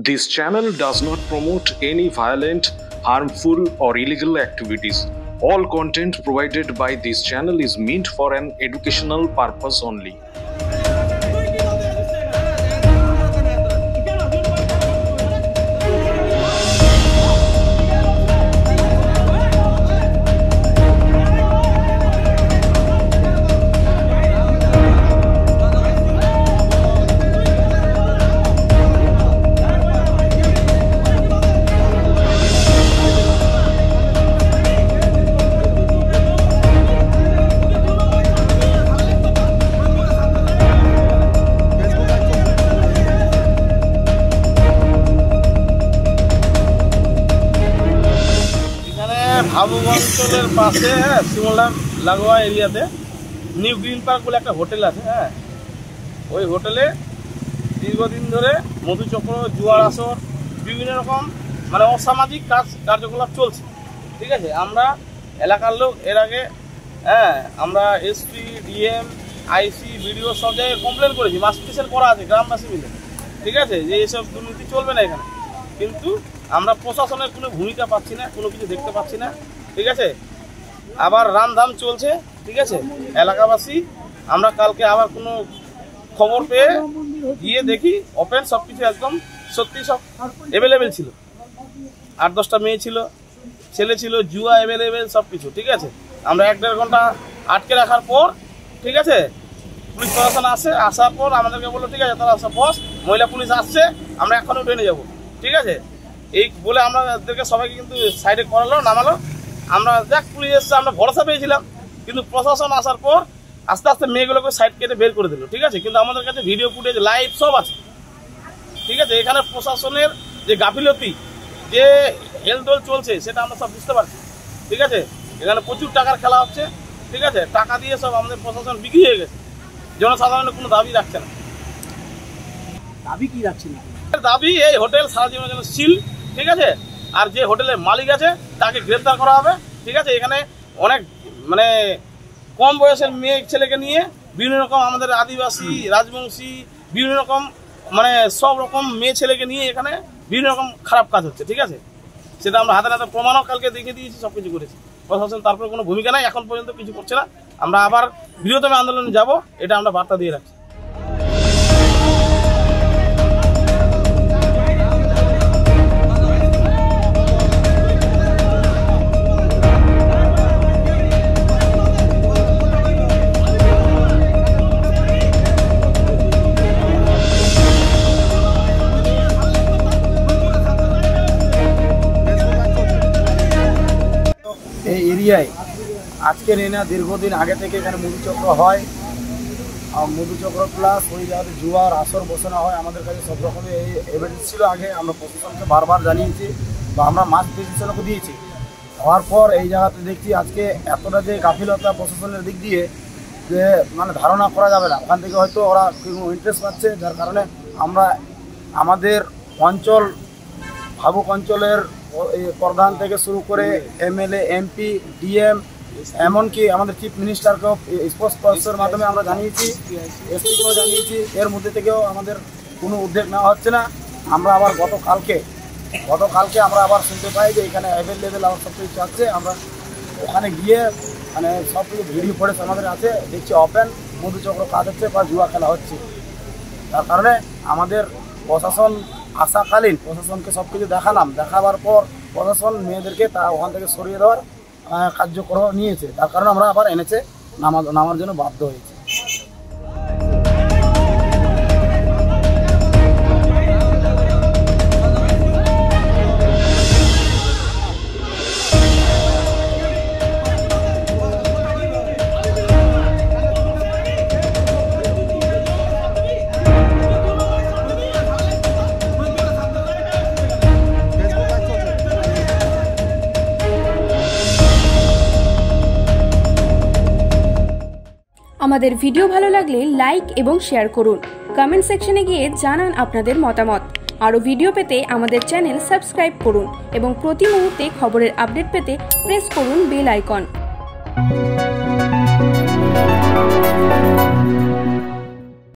This channel does not promote any violent, harmful, or illegal activities. All content provided by this channel is meant for an educational purpose only. ভাবুক অঞ্চলের পাশে শিমলার লাগোয়া এরিয়াতে new green park বলে একটা hotel আছে। ওই হোটেলে দীর্ঘদিন ধরে মধুচক্র, জুয়ার আসর, বিভিন্ন রকম মানে অসামাজিক কার্যকলাপ চলছে। ঠিক আছে, আমরা এলাকার লোক এর আগে আমরা এসপি, ডিএম, আইসি, বিডিও সব জায়গায় কমপ্লেন করেছি, মাস্টিসের করা আছে গ্রামবাসী মিলে। ঠিক আছে, যে এইসব দুর্নীতি চলবে না এখানে, কিন্তু আমরা প্রশাসনের কোনো ভূমিকা পাচ্ছি না, কোনো কিছু দেখতে পাচ্ছি না। ঠিক আছে, আবার রামধাম চলছে। ঠিক আছে, এলাকাবাসী আমরা কালকে আবার কোনো খবর পেয়ে গিয়ে দেখি ওপেন সব কিছু একদম সত্যি সব অ্যাভেলেবেল ছিল। 8-10টা মেয়ে ছিল, ছেলে ছিল, জুয়া অ্যাভেলেবেল সব কিছু। ঠিক আছে, আমরা 1-1.5 ঘন্টা আটকে রাখার পর, ঠিক আছে, পুলিশ প্রশাসন আসার পর আমাদেরকে বললো ঠিক আছে তারা বস, মহিলা পুলিশ আসছে, আমরা এখনও ট্রেনে যাবো। ঠিক আছে, এই বলে আমাদেরকে সবাইকে কিন্তু সাইডে করালো, নামালো। আমরা যাক পুলিশ এসছে, আমরা ভরসা পেয়েছিলাম, কিন্তু প্রশাসন আসার পর আস্তে আস্তে মেয়েগুলোকে সাইড কেটে বের করে দিল। ঠিক আছে, কিন্তু আমাদের কাছে ভিডিও ফুটেজ, লাইভ সব আছে। ঠিক আছে, এখানে প্রশাসনের যে গাফিলতি, যে হেলদোল চলছে, সেটা আমরা সব বুঝতে পারছি। ঠিক আছে, এখানে প্রচুর টাকার খেলা হচ্ছে। ঠিক আছে, টাকা দিয়ে সব আমাদের প্রশাসন বিক্রি হয়ে গেছে, জনসাধারণের কোনো দাবি রাখছে না। দাবি কি রাখছে না? দাবি এই হোটেল সারা জীবনের জন্য সিল। ঠিক আছে, আর যে হোটেলের মালিক আছে তাকে গ্রেফতার করা হবে। ঠিক আছে, এখানে অনেক মানে কম বয়সের মেয়ে ছেলেকে নিয়ে বিভিন্ন রকম আমাদের আদিবাসী, রাজবংশী, বিভিন্ন রকম মানে সব রকম মেয়ে ছেলেকে নিয়ে এখানে বিভিন্ন রকম খারাপ কাজ হচ্ছে। ঠিক আছে, সেটা আমরা হাতে হাতে প্রমাণও কালকে দেখে দিয়েছি, সব কিছু করেছি। প্রশাসন তারপরে কোনো ভূমিকা নাই, এখন পর্যন্ত কিছু করছে না। আমরা আবার বৃহত্তম আন্দোলনে যাব, এটা আমরা বার্তা দিয়ে রাখছি। এই এরিয়ায় আজকের না দীর্ঘদিন আগে থেকে এখানে মধুচক্র হয়, মধুচক্র প্লাস ওই জায়গাতে জুয়ার আসর বসানো হয়। আমাদের কাছে সব রকমের এই এভিডেন্স ছিল। আগে আমরা প্রশাসনকে বারবার জানিয়েছি বা আমরা মাস ডিসিশনকে দিয়েছি। হওয়ার পর এই জায়গাতে দেখছি আজকে এতটা যে গাফিলতা প্রশাসনের দিক দিয়ে, যে মানে ধারণা করা যাবে না। ওখান থেকে হয়তো ওরা ইন্টারেস্ট পাচ্ছে, যার কারণে আমরা আমাদের অঞ্চল, ভাবুক অঞ্চলের প্রধান থেকে শুরু করে এমএলএ, এমপি, ডিএম, এমনকি আমাদের চিফ মিনিস্টারকেও স্পোর্টসের মাধ্যমে আমরা জানিয়েছি, এসপিকেও জানিয়েছি। এর মধ্যে থেকেও আমাদের কোনো উদ্যোগ নেওয়া হচ্ছে না। আমরা আবার গতকালকে আমরা আবার শুনতে পাই যে এখানে অ্যাভেলেবেল আবার সব কিছু আছে। আমরা ওখানে গিয়ে মানে সব কিছু ভিডিও ফুটেজ আমাদের আছে, দেখছি ওপেন মধুচক্র কাজ হচ্ছে বা জুয়া খেলা হচ্ছে। তার কারণে আমাদের প্রশাসন আসাকালীন প্রশাসনকে সব কিছু দেখাবার পর প্রশাসন মেয়েদেরকে ওখান থেকে সরিয়ে দেওয়ার কার্যক্রম নিয়েছে। তার কারণে আমরা আবার এনেছে নামার জন্য বাধ্য হয়েছি। আমাদের ভিডিও ভালো লাগলে লাইক এবং শেয়ার করুন। কমেন্ট সেকশনে গিয়ে জানান আপনাদের মতামত। আরও ভিডিও পেতে আমাদের চ্যানেল সাবস্ক্রাইব করুন এবং প্রতি মুহূর্তে খবরের আপডেট পেতে প্রেস করুন বেল আইকন।